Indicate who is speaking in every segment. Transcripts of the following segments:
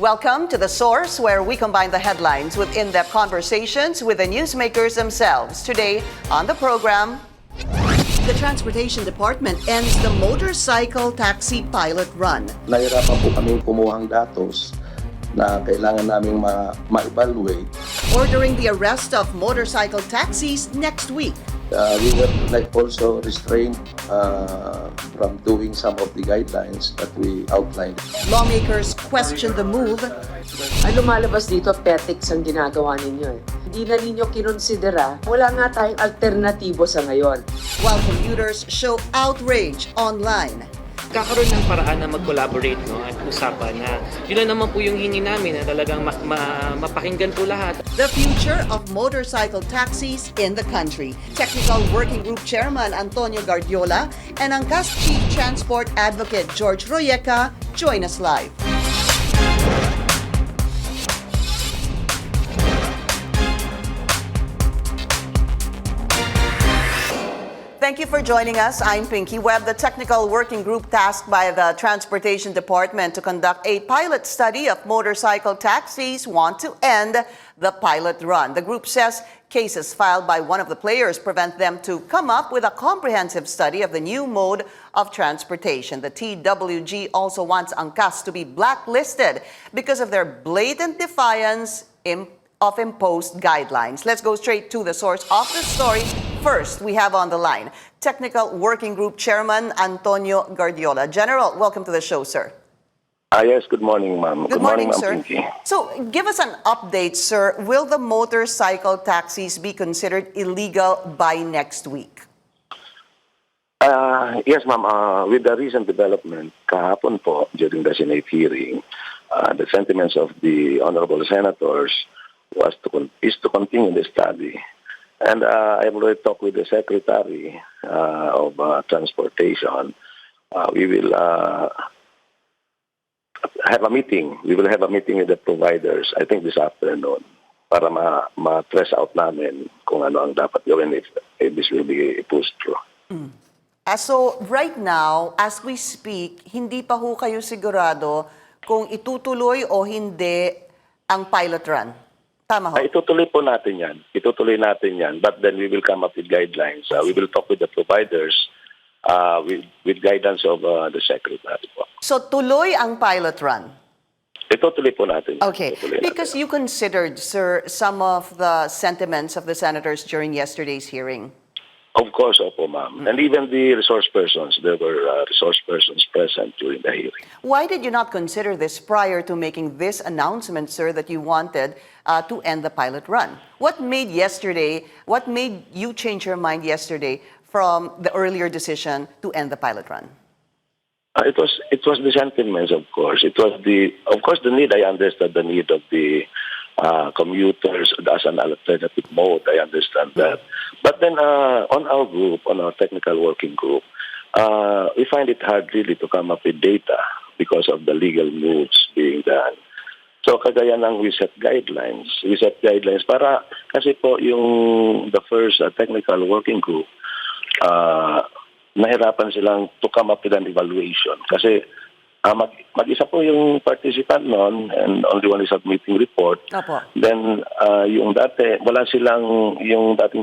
Speaker 1: Welcome to The Source, where we combine the headlines with in-depth conversations with the newsmakers themselves. Today on the program, the Transportation Department ends the motorcycle taxi pilot run.
Speaker 2: Nahirapan po kami kumuhang datos na kailangan naming ma-evaluate.
Speaker 1: Ordering the arrest of motorcycle taxis next week.
Speaker 2: We were also restrained from doing some of the guidelines that we outlined.
Speaker 1: Lawmakers question the move.
Speaker 3: Ang lumalabas dito, petics ang ginagawa ninyo. Hindi na ninyo kinonsidera. Wala nga tayong alternatibo sa ngayon.
Speaker 1: While commuters show outrage online.
Speaker 4: Kakaroon ng paraan na mag-collaborate, no, at usapan na yun lang naman po yung hingi namin na talagang mapakinggan po lahat.
Speaker 1: The future of motorcycle taxis in the country. Technical Working Group Chairman Antonio Gardiola and Angkas Chief Transport Advocate George Royeca join us live. Thank you for joining us. I'm Pinky Webb, the technical working group tasked by the Transportation Department to conduct a pilot study of motorcycle taxis want to end the pilot run. The group says cases filed by one of the players prevent them to come up with a comprehensive study of the new mode of transportation. The TWG also wants Angkas to be blacklisted because of their blatant defiance of imposed guidelines. Let's go straight to the source of the story. First, we have on the line Technical Working Group Chairman Antonio Gardiola. General, welcome to the show, sir.
Speaker 2: Yes, good morning, ma'am.
Speaker 1: Good morning,
Speaker 2: ma'am,
Speaker 1: sir.
Speaker 2: Pinky.
Speaker 1: So, give us an update, sir. Will the motorcycle taxis be considered illegal by next week?
Speaker 2: Yes, ma'am. With the recent development kahapon po during the Senate hearing, the sentiments of the honorable senators is to continue the study. And I've already talked with the Secretary of Transportation. We will have a meeting. We will have a meeting with the providers, I think this afternoon, para ma-stress out namin kung ano ang dapat gawin if this will be pushed through.
Speaker 1: So, right now, as we speak, hindi pa ho kayo sigurado kung itutuloy o hindi ang pilot run. Tama ho?
Speaker 2: Itutuloy po natin yan. Itutuloy natin yan. But then we will come up with guidelines. We will talk with the providers with guidance of the Secretary po.
Speaker 1: So, tuloy ang pilot run?
Speaker 2: Itutuloy po natin.
Speaker 1: Okay. Because you considered, sir, some of the sentiments of the senators during yesterday's hearing.
Speaker 2: Of course, opo, ma'am. And even the resource persons, there were resource persons present during the hearing.
Speaker 1: Why did you not consider this prior to making this announcement, sir, that you wanted to end the pilot run? What made you change your mind yesterday from the earlier decision to end the pilot run?
Speaker 2: It was the sentiments, of course. It was the need. I understood the need of the commuters as an alternative mode. I understand that. But then on our group, on our technical working group, we find it hard really to come up with data because of the legal moves being done. So kagaya ng we set guidelines para kasi po yung the first technical working group, nahirapan silang to come up with an evaluation kasi mag-isa po yung participant noon and only one is submitting report.
Speaker 1: Opo.
Speaker 2: Then yung dating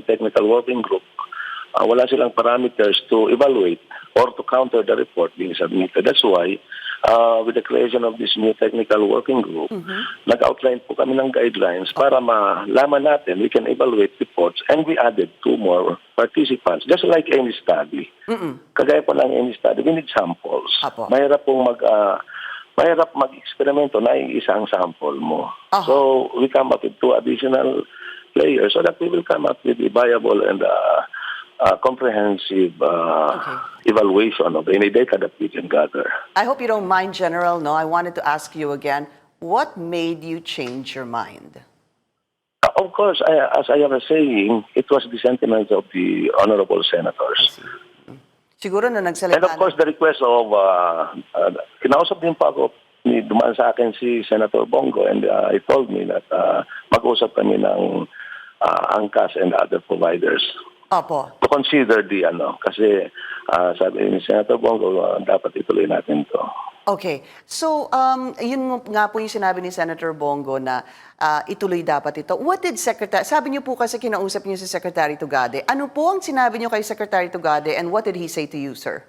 Speaker 2: technical working group, wala silang parameters to evaluate or to counter the report being submitted. That's why with the creation of this new technical working group, nag-outline po kami ng guidelines para malaman natin, we can evaluate reports, and we added 2 more participants, just like any study. Kagaya po ng any study, we need samples.
Speaker 1: Apo.
Speaker 2: Mahirap mag-eksperimento na isang sample mo. So we come up with 2 additional players so that we will come up with a viable and comprehensive evaluation of any data that we can gather.
Speaker 1: I hope you don't mind, General. No, I wanted to ask you again, what made you change your mind?
Speaker 2: Of course, as I was saying, it was the sentiments of the honorable senators.
Speaker 1: Siguro na nagsalita.
Speaker 2: And of course, the request of, kinausap din pa ako, dumaan sa akin si Senator Bongo, and he told me that mag-usap kami ng Angkas and other providers.
Speaker 1: Opo.
Speaker 2: To consider kasi sabi ni Senator Bongo, dapat ituloy natin to.
Speaker 1: Okay. So, yun nga po yung sinabi ni Senator Bongo na ituloy dapat ito. What did Secretary, sabi niyo po kasi kinausap niyo si Secretary Tugade. Ano po ang sinabi niyo kay Secretary Tugade and what did he say to you, sir?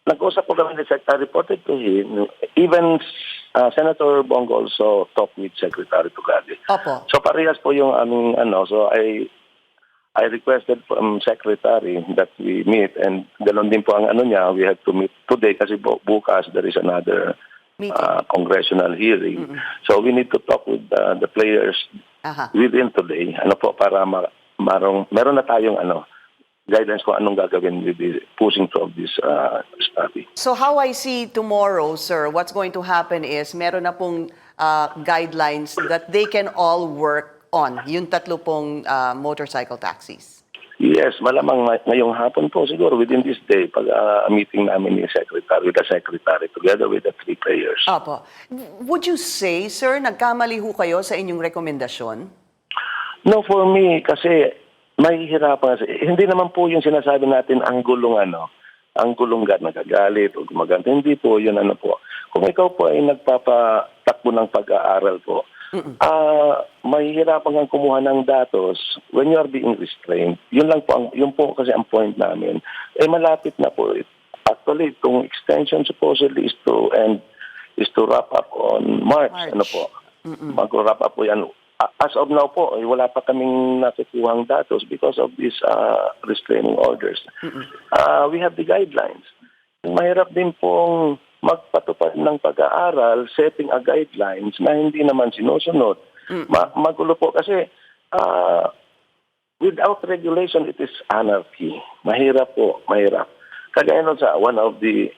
Speaker 2: Nag-usap po kami ni Secretary, reported to him. Even Senator Bongo also talked with Secretary Tugade.
Speaker 1: Opo.
Speaker 2: So parehas po yung aming so I requested from Secretary that we meet and ganoon din po ang niya, we have to meet today kasi bukas there is another congressional hearing. So we need to talk with the players within today. Para meron na tayong guidance kung anong gagawin with the pushing through of this study.
Speaker 1: So how I see tomorrow, sir, what's going to happen is meron na pong guidelines that they can all work on, yung tatlo pong motorcycle taxis.
Speaker 2: Yes, malamang ngayong hapon po siguro within this day pag meeting namin ni Secretary, with the Secretary together with the three players.
Speaker 1: Opo. Would you say, sir, nagkamali ho kayo sa inyong rekomendasyon?
Speaker 2: No, for me, kasi mahihirapan kasi. Hindi naman po yung sinasabi natin ang gulong ang gulong nagagalit o gumaganda. Hindi po yun po. Kung ikaw po ay nagpapatakbo ng pag-aaral po, mahihirapan kang kumuha ng datos when you are being restrained. Yun po kasi ang point namin. Malapit na po. Actually, itong extension supposedly is to wrap up on March. Mag-wrap up po yan. As of now po, wala pa kaming nakukuhang datos because of these restraining orders. We have the guidelines. Mahirap din pong magpatupad ng pag-aaral, setting a guidelines na hindi naman sinusunod. Magulo po kasi without regulation, it is anarchy. Mahirap po, mahirap. Kagaya nun sa one of the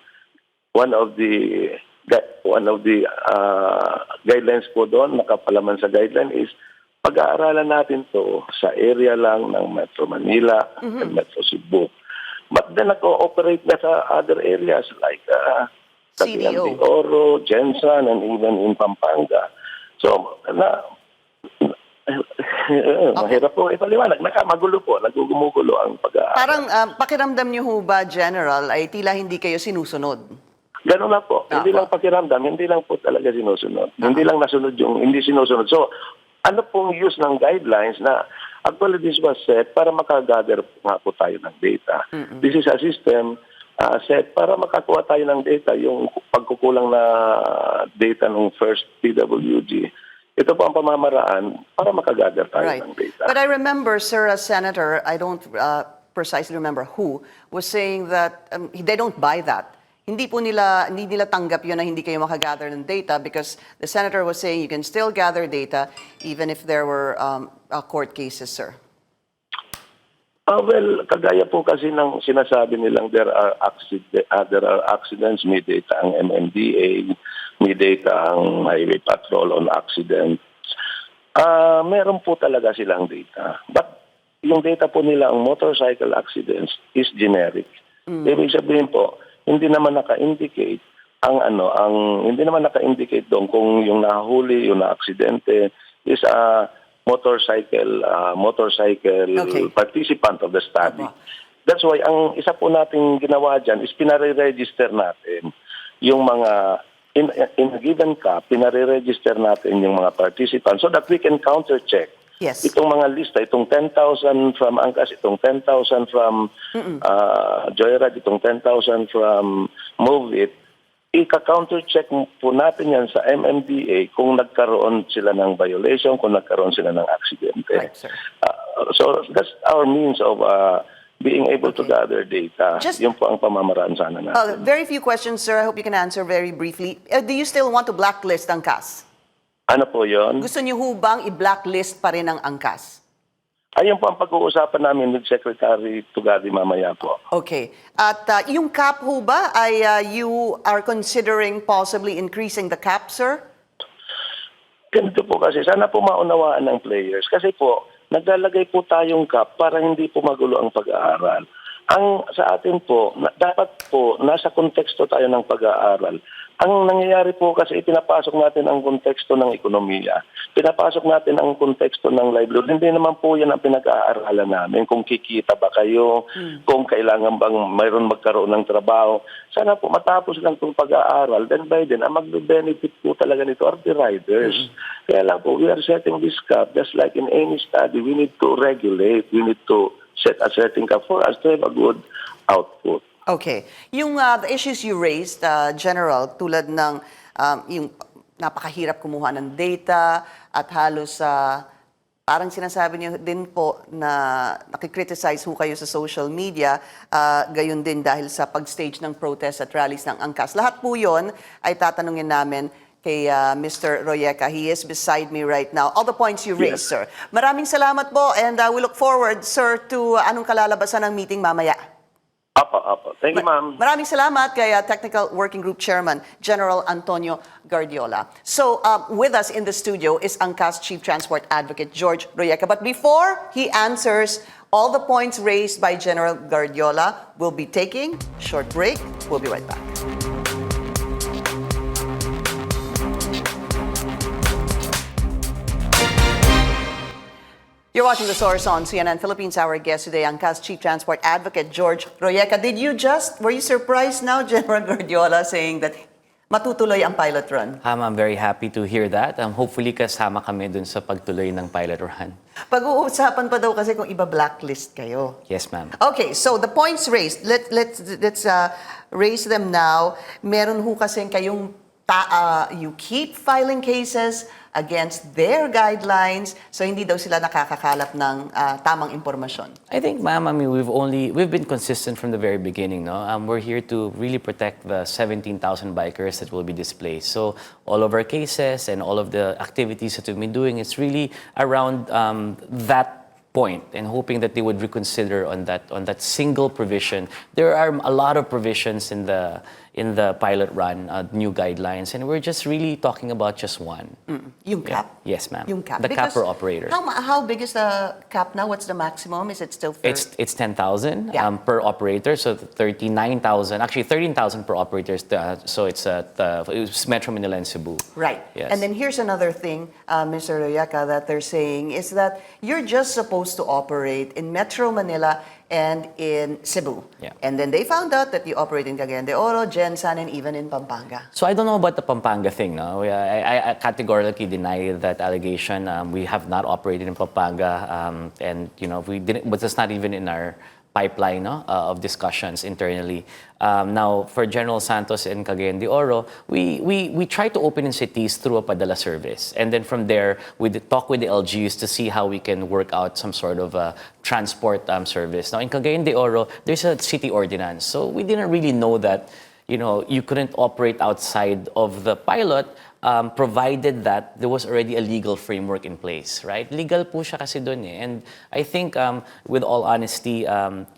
Speaker 2: guidelines po doon, nakapalaman sa guideline is pag-aaralan natin to sa area lang ng Metro Manila and Metro Cebu. But then nag-ooperate na sa other areas like
Speaker 1: CDO,
Speaker 2: Oro, Jensen, and even in Pampanga. So, mahirap po ipaliwanag. Magulo po, nagugumugulo ang pag-aaral.
Speaker 1: Parang pakiramdam niyo ho ba, General, ay tila hindi kayo sinusunod?
Speaker 2: Gano'n na po. Hindi lang pakiramdam, hindi lang po talaga sinusunod. Hindi lang nasunod hindi sinusunod. So, ano pong use ng guidelines na actually this was set para makagather nga po tayo ng data. This is a system set para makakuha tayo ng data, yung pagkukulang na data ng first PWG. Ito po ang pamamaraan para makagather tayo ng data.
Speaker 1: But I remember, sir, as Senator, I don't precisely remember who, was saying that they don't buy that. Hindi nila tanggap yun na hindi kayo makagather ng data because the Senator was saying you can still gather data even if there were court cases, sir.
Speaker 2: Well, kagaya po kasi ng sinasabi nilang there are accidents, may data ang MMDA, may data ang Highway Patrol on accidents. Meron po talaga silang data. But yung data po nila ang motorcycle accidents is generic. Ibig sabihin po, hindi naman naka-indicate hindi naman naka-indicate doon kung yung nahuli, yung na-aksidente is a motorcycle participant of the study. That's why ang isa po nating ginawa dyan is pinare-register natin yung mga in a given cup, pinare-register natin yung mga participants so that we can counter-check.
Speaker 1: Yes.
Speaker 2: Itong mga lista, itong 10,000 from Angkas, itong 10,000 from Joyride, itong 10,000 from Move It, ika-counter-check po natin yan sa MMDA kung nagkaroon sila ng violation, kung nagkaroon sila ng aksidente.
Speaker 1: Right, sir.
Speaker 2: So that's our means of being able to gather data. Yun po ang pamamaraan sana natin.
Speaker 1: Very few questions, sir. I hope you can answer very briefly. Do you still want to blacklist Angkas?
Speaker 2: Ano po yun?
Speaker 1: Gusto niyo ho bang i-blacklist pa rin ang Angkas?
Speaker 2: Ayun po ang pag-uusapan namin with Secretary Tugade mamaya po.
Speaker 1: Okay. At yung cap ho ba ay you are considering possibly increasing the cap, sir?
Speaker 2: Ganito po kasi, sana po maunawaan ng players. Kasi po, naglalagay po tayong cap para hindi po magulo ang pag-aaral. ang sa atin po, dapat po, nasa konteksto tayo ng pag-aaral. Ang nangyayari po kasi pinapasok natin ang konteksto ng ekonomiya. Pinapasok natin ang konteksto ng livelihood. Hindi naman po yan ang pinag-aaralan namin. Kung kikita ba kayo, kung kailangan bang mayroon magkaroon ng trabaho. Sana po matapos lang itong pag-aaral. Then by then, ang mag-benefit po talaga nito are the riders. Kaya lang po, we are setting this cap. Just like in any study, we need to regulate. We need to set a setting cap for us to have a good output.
Speaker 1: Okay. Yung the issues you raised, General, tulad ng yung napakahirap kumuha ng data at halos parang sinasabi niyo din po na nakikriticize ho kayo sa social media, gayon din dahil sa pag-stage ng protest at rallies ng Angkas. Lahat po yun ay tatanungin namin kay Mr. Royeca. He is beside me right now. All the points you raised, sir. Maraming salamat po and we look forward, sir, to anong kalalabasan ng meeting mamaya.
Speaker 2: Apo. Thank you, ma'am.
Speaker 1: Maraming salamat kay Technical Working Group Chairman General Antonio Gardiola. So, with us in the studio is Angkas Chief Transport Advocate George Royeca. But before he answers all the points raised by General Gardiola, we'll be taking a short break. We'll be right back. You're watching The Source on CNN Philippines. Our guest today, Angkas Chief Transport Advocate George Royeca. Were you surprised now, General Gardiola, saying that matutuloy ang pilot run?
Speaker 5: I'm very happy to hear that. Hopefully kasama kami dun sa pagtuloy ng pilot run.
Speaker 1: Pag-uusapan pa daw kasi kung iba-blacklist kayo.
Speaker 5: Yes, ma'am.
Speaker 1: Okay, so the points raised, let's raise them now. Meron ho kasi kayong you keep filing cases against their guidelines, so hindi daw sila nakakakalap ng tamang impormasyon.
Speaker 5: I think, ma'am, we've been consistent from the very beginning, no? We're here to really protect the 17,000 bikers that will be displaced. So all of our cases and all of the activities that we've been doing, it's really around that point and hoping that they would reconsider on that single provision. There are a lot of provisions in the pilot run, new guidelines, and we're just really talking about just one.
Speaker 1: Yung cap?
Speaker 5: Yeah. Yes, ma'am.
Speaker 1: Yung cap.
Speaker 5: The cap per operator.
Speaker 1: How big is the cap now? What's the maximum? Is it still
Speaker 5: It's 10,000
Speaker 1: Yeah.
Speaker 5: per operator, so 39,000, actually 13,000 per operator. So it's Metro Manila and Cebu.
Speaker 1: Right.
Speaker 5: Yes.
Speaker 1: And then here's another thing, Mr. Royeca, that they're saying is that you're just supposed to operate in Metro Manila and in Cebu.
Speaker 5: Yeah.
Speaker 1: And then they found out that you operate in Cagayan de Oro, Jensan, and even in Pampanga.
Speaker 5: So I don't know about the Pampanga thing. No, I categorically deny that allegation. We have not operated in Pampanga, and we didn't. But it's not even in our pipeline of discussions internally. Now, for General Santos and Cagayan de Oro, we try to open in cities through a padala service. And then from there, we talk with the LGUs to see how we can work out some sort of transport service. Now, in Cagayan de Oro, there's a city ordinance. So we didn't really know that, you couldn't operate outside of the pilot, provided that there was already a legal framework in place, right? Legal po siya kasi dun eh. And I think, with all honesty, I'm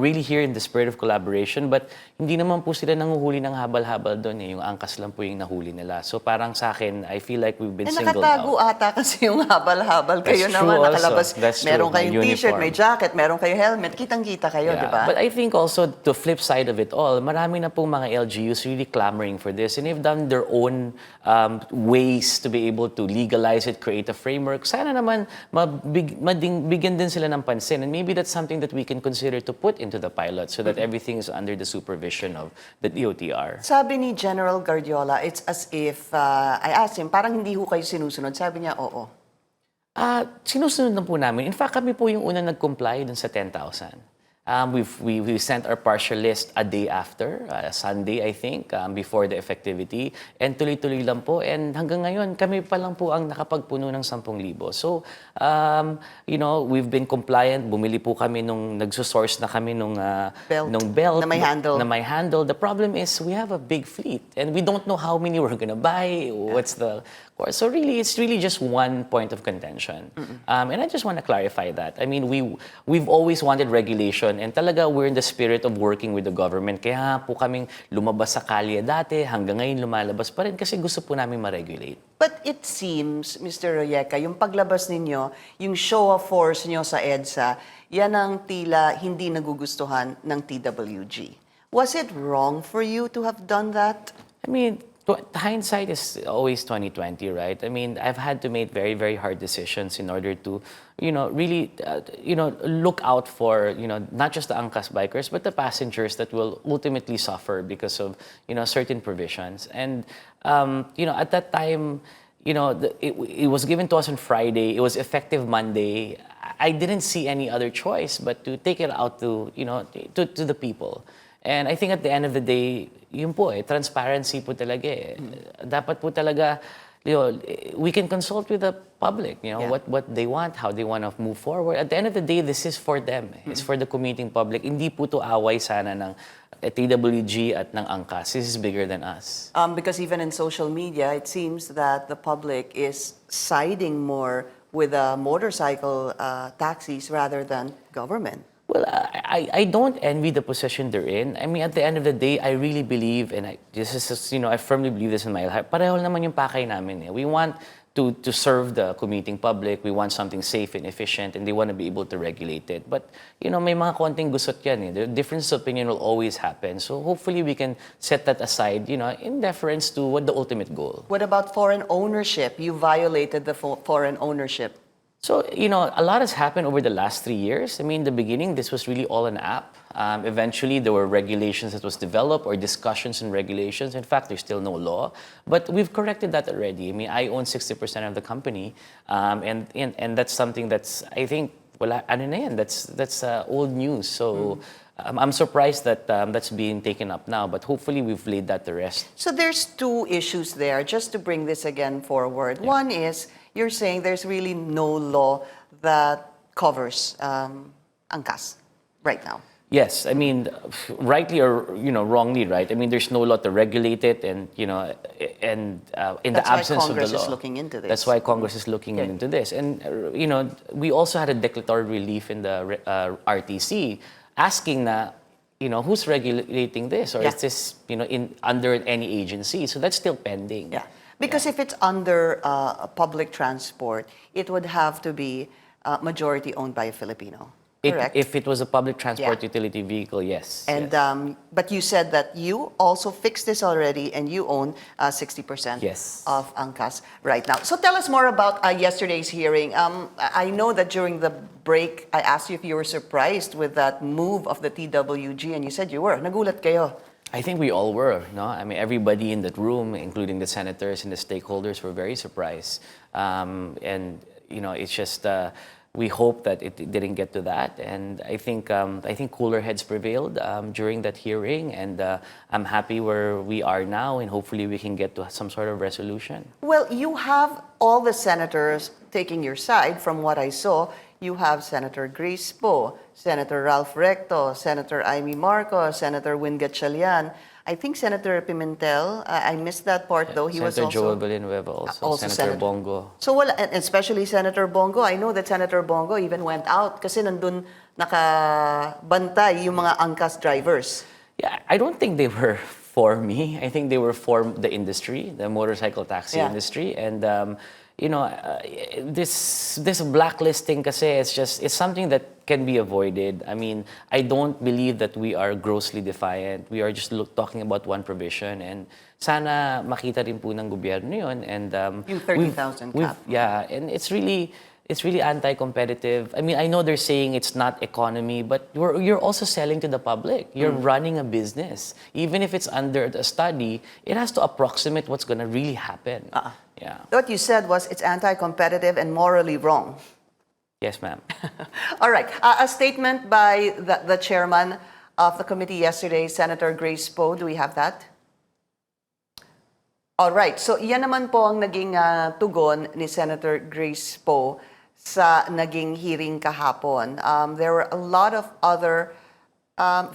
Speaker 5: really here in the spirit of collaboration, but hindi naman po sila nanguhuli ng habal-habal dun eh. Yung Angkas lang po yung nahuli nila. So parang sa akin, I feel like we've been singled
Speaker 1: nakatago
Speaker 5: out.
Speaker 1: ata kasi yung habal-habal. Kayo
Speaker 5: That's
Speaker 1: naman
Speaker 5: true
Speaker 1: nakalabas.
Speaker 5: also. That's true.
Speaker 1: Meron kayong
Speaker 5: May
Speaker 1: t-shirt,
Speaker 5: uniform.
Speaker 1: may jacket, meron kayong helmet. Kitang-kita kayo, di ba?
Speaker 5: But I think also, the flip side of it all, marami na pong mga LGUs really clamoring for this, and they've done their own ways to be able to legalize it, create a framework. Sana naman bigyan din sila ng pansin, and maybe that's something that we can consider to put into the pilot so that everything is under the supervision of the DOTR.
Speaker 1: Sabi ni General Gardiola, it's as if, I asked him, parang hindi ho kayo sinusunod. Sabi niya, oo.
Speaker 5: Sinusunod na po namin. In fact, kami po yung unang nag-comply dun sa 10,000. We sent our partial list a day after, Sunday, I think, before the effectivity. And tuloy-tuloy lang po. And hanggang ngayon, kami pa lang po ang nakapagpuno ng 10,000. So, we've been compliant. Bumili po kami nung nagsosource na kami nung belt
Speaker 1: na may handle.
Speaker 5: Na may handle. The problem is we have a big fleet and we don't know how many we're gonna buy. What's the course? So really, it's really just one point of contention. And I just want to clarify that. I mean, we've always wanted regulation legislation. And talaga, we're in the spirit of working with the government. Kaya nga po kaming lumabas sa kalye dati, hanggang ngayon lumalabas pa rin kasi gusto po namin ma-regulate.
Speaker 1: But it seems, Mr. Royeca, yung paglabas ninyo, yung show of force nyo sa EDSA, yan ang tila hindi nagugustuhan ng TWG. Was it wrong for you to have done that?
Speaker 5: I mean, hindsight is always 2020, right? I mean, I've had to make very, very hard decisions in order to, really, look out for, not just the Angkas bikers, but the passengers that will ultimately suffer because of, certain provisions. And, at that time, it was given to us on Friday. It was effective Monday. I didn't see any other choice but to take it out to, to the people. And I think at the end of the day, yun po transparency po talaga Dapat po talaga, we can consult with the public, what they want, how they want to move forward. At the end of the day, this is for them. It's for the commuting public. Hindi po to away sana ng TWG at ng Angkas. This is bigger than us.
Speaker 1: Because even in social media, it seems that the public is siding more with motorcycle taxis rather than government.
Speaker 5: Well, I don't envy the position they're in. I mean, at the end of the day, I really believe, and I firmly believe this in my heart, pareho naman yung pakay namin. We want to serve the commuting public. We want something safe and efficient, and they want to be able to regulate it. But, may mga konting gusot yan. The difference of opinion will always happen. So hopefully we can set that aside, in deference to what the ultimate goal.
Speaker 1: What about foreign ownership? You violated the foreign ownership.
Speaker 5: So, a lot has happened over the last 3 years. I mean, in the beginning, this was really all an app. Eventually, there were regulations that was developed or discussions and regulations. In fact, there's still no law. But we've corrected that already. I mean, I own 60% of the company. And that's something that's, I think, that's old news. So I'm surprised that that's being taken up now. But hopefully, we've laid that to rest.
Speaker 1: So there's two issues there, just to bring this again forward. Yeah. One is, you're saying there's really no law that covers Angkas right now.
Speaker 5: Yes, I mean, rightly or wrongly, right? I mean, there's no law to regulate it, and in the absence of the law,
Speaker 1: Congress is looking into this.
Speaker 5: That's why Congress is looking into this, and we also had a declaratory relief in the RTC asking na, who's regulating this, or is this under any agency? So that's still pending.
Speaker 1: Yeah. Because if it's under public transport, it would have to be majority owned by a Filipino. Correct?
Speaker 5: If it was a public transport utility vehicle, yes.
Speaker 1: And
Speaker 5: yes.
Speaker 1: But you said that you also fixed this already, and you own 60% of Angkas right now. So tell us more about yesterday's hearing. I know that during the break, I asked you if you were surprised with that move of the TWG, and you said you were. Nagulat kayo.
Speaker 5: I think we all were, no? I mean, everybody in that room, including the senators and the stakeholders, were very surprised. And it's just we hope that it didn't get to that. And I think cooler heads prevailed during that hearing, and I'm happy where we are now, and hopefully we can get to some sort of resolution.
Speaker 1: Well, you have all the senators taking your side. From what I saw, you have Senator Grace Poe, Senator Ralph Recto, Senator Amy Marcos, Senator Win Gatchalian. I think Senator Pimentel, I missed that part though. He
Speaker 5: Senator
Speaker 1: was also
Speaker 5: Joel Villanueva also Senator Bongo.
Speaker 1: So and especially Senator Bongo. I know that Senator Bongo even went out kasi nandun nakabantay yung mga Angkas drivers.
Speaker 5: Yeah, I don't think they were for me. I think they were for the industry, the motorcycle taxi industry, and this blacklisting kasi it's something that can be avoided. I mean, I don't believe that we are grossly defiant. We are just talking about one provision, and sana makita rin po ng gobyerno yun. And
Speaker 1: yung 30,000 cap.
Speaker 5: Yeah, and it's really anti-competitive. I mean, I know they're saying it's not economy, but you're also selling to the public. You're running a business. Even if it's under a study, it has to approximate what's going to really happen. Yeah.
Speaker 1: What you said was it's anti-competitive and morally wrong.
Speaker 5: Yes, ma'am.
Speaker 1: All right. A statement by the chairman of the committee yesterday, Senator Grace Poe. Do we have that? All right. So, yan naman po ang naging tugon ni Senator Grace Poe sa naging hearing kahapon. There were a lot of other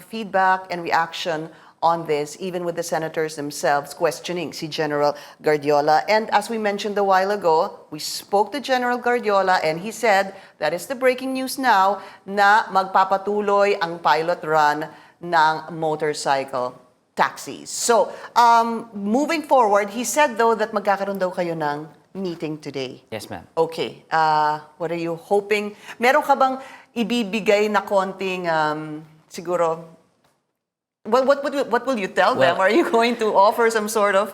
Speaker 1: feedback and reaction on this, even with the senators themselves questioning si General Gardiola. And as we mentioned a while ago, we spoke to General Gardiola and he said, that is the breaking news now, na magpapatuloy ang pilot run ng motorcycle taxis. So, moving forward, he said though that magkakaroon daw kayo ng meeting today.
Speaker 5: Yes, ma'am.
Speaker 1: Okay. What are you hoping? Meron ka bang ibibigay na konting, siguro, what will you tell them?
Speaker 5: Well,
Speaker 1: Are you going to offer some sort of,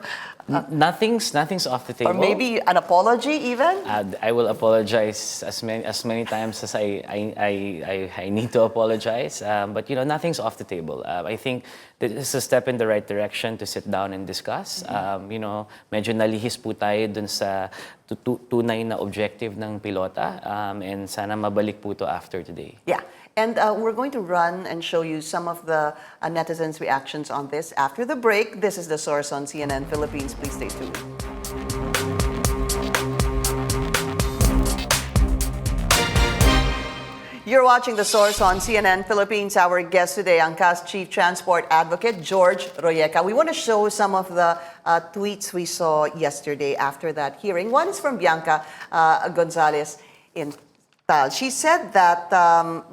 Speaker 5: Nothing's off the table.
Speaker 1: or maybe an apology even?
Speaker 5: I will apologize as many times as I need to apologize. But nothing's off the table. I think this is a step in the right direction to sit down and discuss. Medyo nalihis po tayo dun sa tunay na objective ng pilota. And sana mabalik po to after today.
Speaker 1: Yeah. And we're going to run and show you some of the netizens' reactions on this after the break. This is The Source on CNN Philippines. Please stay tuned. You're watching The Source on CNN Philippines. Our guest today, Angkas Chief Transport Advocate George Royeca. We want to show some of the tweets we saw yesterday after that hearing. One is from Bianca Gonzalez in Tal. She said that, ano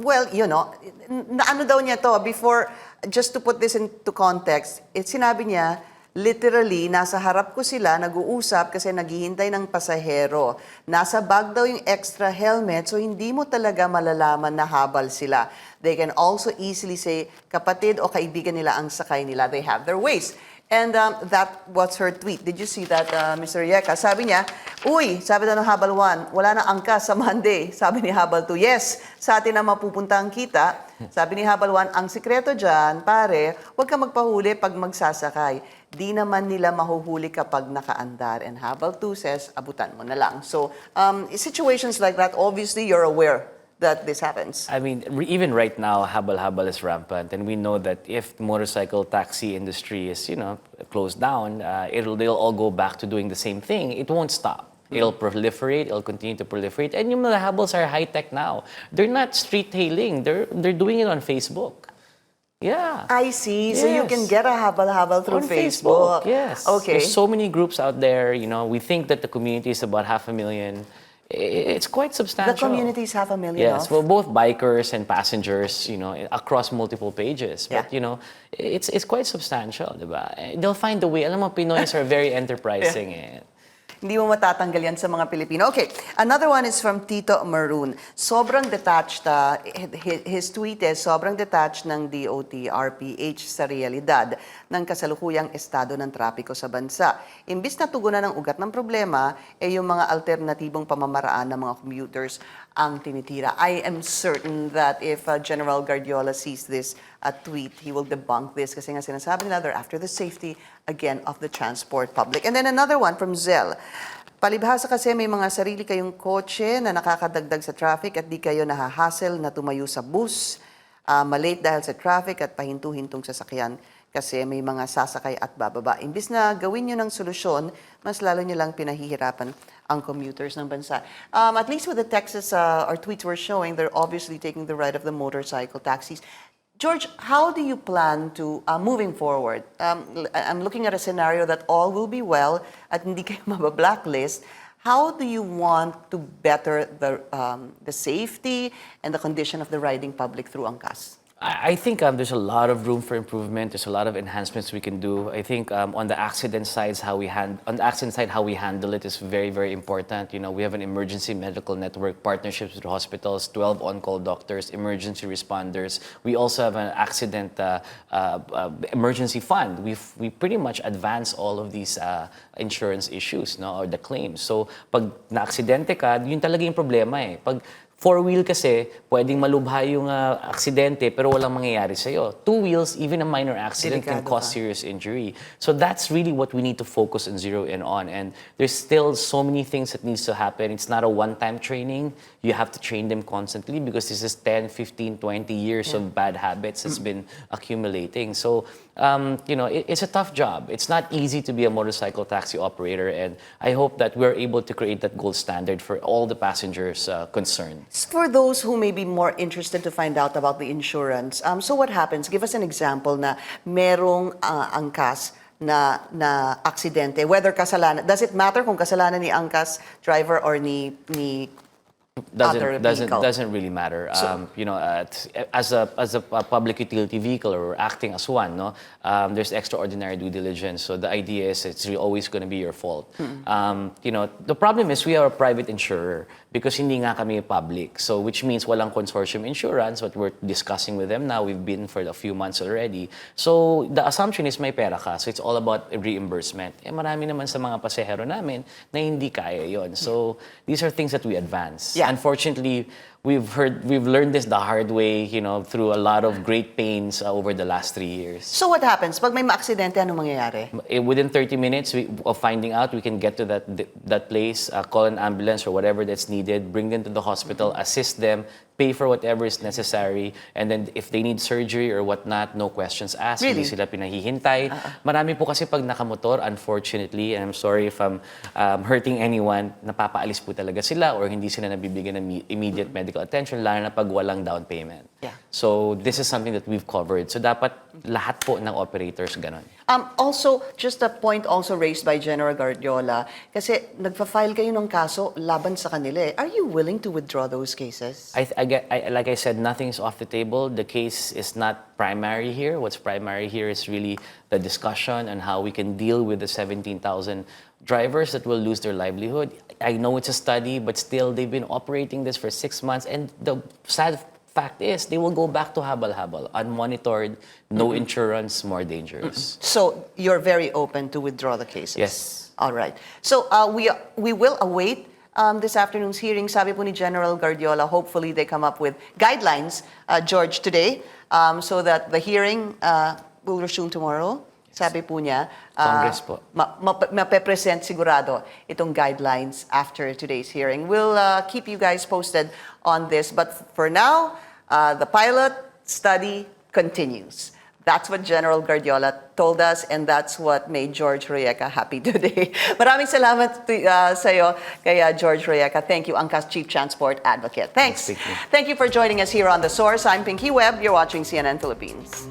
Speaker 1: daw niya to, before, just to put this into context, sinabi niya, literally, nasa harap ko sila, nag-uusap kasi naghihintay ng pasahero. Nasa bag daw yung extra helmet, so hindi mo talaga malalaman na habal sila. They can also easily say, kapatid o kaibigan nila ang sakay nila. They have their ways. And that was her tweet. Did you see that, Mr. Royeca? Sabi niya, sabi daw ng Habal 1, wala na angkas sa Monday. Sabi ni Habal 2, yes, sa atin na mapupunta ang kita. Sabi ni Habal 1, ang sikreto dyan, pare, huwag ka magpahuli pag magsasakay. Di naman nila mahuhuli kapag nakaandar. And Habal 2 says, abutan mo na lang. So, situations like that, obviously, you're aware that this happens.
Speaker 5: I mean, even right now, habal-habal is rampant, and we know that if the motorcycle taxi industry is, closed down, they'll all go back to doing the same thing. It won't stop. It'll proliferate. It'll continue to proliferate. And yung mga habals are high tech now. They're not street hailing. They're doing it on Facebook. Yeah.
Speaker 1: I see. So you
Speaker 5: Yes.
Speaker 1: can get a habal-habal through
Speaker 5: On
Speaker 1: Facebook.
Speaker 5: Yes.
Speaker 1: Okay.
Speaker 5: There's so many groups out there. We think that the community is about 500,000. It's quite substantial.
Speaker 1: The community is 500,000
Speaker 5: Yes,
Speaker 1: of?
Speaker 5: well, both bikers and passengers, across multiple pages. But,
Speaker 1: Yeah.
Speaker 5: it's quite substantial, diba? They'll find a way. Alam mo, Pinoys are very enterprising.
Speaker 1: Hindi mo matatanggal yan sa mga Pilipino. Okay, another one is from Tito Maroon. Sobrang detached, his tweet is, sobrang detached ng DOT, RPH sa realidad ng kasalukuyang estado ng trapiko sa bansa. Imbis na tugunan ng ugat ng problema, yung mga alternatibong pamamaraan ng mga commuters ang tinitira. I am certain that if General Gardiola sees this tweet, he will debunk this kasi nga sinasabi nila they're after the safety, again, of the transport public. And then another one from Zell. Palibhasa kasi may mga sarili kayong kotse na nakakadagdag sa traffic at di kayo nahahassle na tumayo sa bus, malate dahil sa traffic at pahinto-hintong sasakyan kasi may mga sasakay at bababa. Imbis na gawin nyo ng solusyon, mas lalo nyo lang pinahihirapan ang commuters ng bansa. At least with the Texas, our tweets were showing, they're obviously taking the right of the motorcycle taxis. George, how do you plan to, moving forward, I'm looking at a scenario that all will be well at hindi kayo mabablacklist. How do you want to better the safety and the condition of the riding public through Angkas?
Speaker 5: I think there's a lot of room for improvement. There's a lot of enhancements we can do. I think on the accident side, how we handle it is very, very important. We have an emergency medical network, partnerships with hospitals, 12 on-call doctors, emergency responders. We also have an accident emergency fund. We pretty much advance all of these insurance issues, no, or the claims. So pag na-aksidente ka, yun talaga yung problema eh. Pag four-wheel kasi, pwedeng malubha yung aksidente pero walang mangyayari sa'yo. Two wheels, even a minor accident can cause serious injury. So that's really what we need to focus and zero in on. And there's still so many things that needs to happen. It's not a one-time training. You have to train them constantly because this is 10, 15, 20 years of bad habits that's been accumulating. So, it's a tough job. It's not easy to be a motorcycle taxi operator. And I hope that we're able to create that gold standard for all the passengers concerned.
Speaker 1: For those who may be more interested to find out about the insurance, so what happens? Give us an example na merong angkas na aksidente, whether kasalanan, does it matter kung kasalanan ni angkas driver or ni other vehicle?
Speaker 5: Doesn't really matter. As a public utility vehicle or acting as one, no, there's extraordinary due diligence. So the idea is it's really always going to be your fault. The problem is we are a private insurer because hindi nga kami public. So which means walang consortium insurance. What we're discussing with them now, we've been for a few months already. So the assumption is may pera ka. So it's all about reimbursement. Marami naman sa mga pasahero namin na hindi kaya yon. So these are things that we advance.
Speaker 1: Yeah.
Speaker 5: Unfortunately, we've learned this the hard way, through a lot of great pains over the last 3 years.
Speaker 1: So what happens? Pag may maaksidente, ano mangyayari?
Speaker 5: Within 30 minutes of finding out, we can get to that place, call an ambulance or whatever that's needed, bring them to the hospital, assist them, pay for whatever is necessary, and then if they need surgery or whatnot, no questions asked.
Speaker 1: Really?
Speaker 5: Hindi sila pinahihintay. Marami po kasi pag nakamotor, unfortunately, and I'm sorry if I'm hurting anyone, napapaalis po talaga sila or hindi sila nabibigyan ng immediate medical attention, lalo na pag walang down payment.
Speaker 1: Yeah.
Speaker 5: So this is something that we've covered. So dapat lahat po ng operators ganon.
Speaker 1: Also, just a point also raised by General Gardiola, kasi nagpa-file kayo ng kaso laban sa kanila. Are you willing to withdraw those cases?
Speaker 5: Like I said, nothing's off the table. The case is not primary here. What's primary here is really the discussion on how we can deal with the 17,000 drivers that will lose their livelihood. I know it's a study, but still, they've been operating this for 6 months, and the sad fact is they will go back to habal-habal, unmonitored, no insurance, more dangerous.
Speaker 1: So you're very open to withdraw the cases?
Speaker 5: Yes.
Speaker 1: All right. So we will await this afternoon's hearing. Sabi po ni General Gardiola, hopefully they come up with guidelines, George, today, so that the hearing will resume tomorrow. Sabi po niya,
Speaker 5: Congress po.
Speaker 1: mape-present sigurado itong guidelines after today's hearing. We'll keep you guys posted on this. But for now, the pilot study continues. That's what General Gardiola told us, and that's what made George Royeca happy today. Maraming salamat sa iyo, kaya George Royeca. Thank you, Angkas Chief Transport Advocate. Thanks.
Speaker 5: Thank you.
Speaker 1: Thank you for joining us here on The Source. I'm Pinky Webb. You're watching CNN Philippines.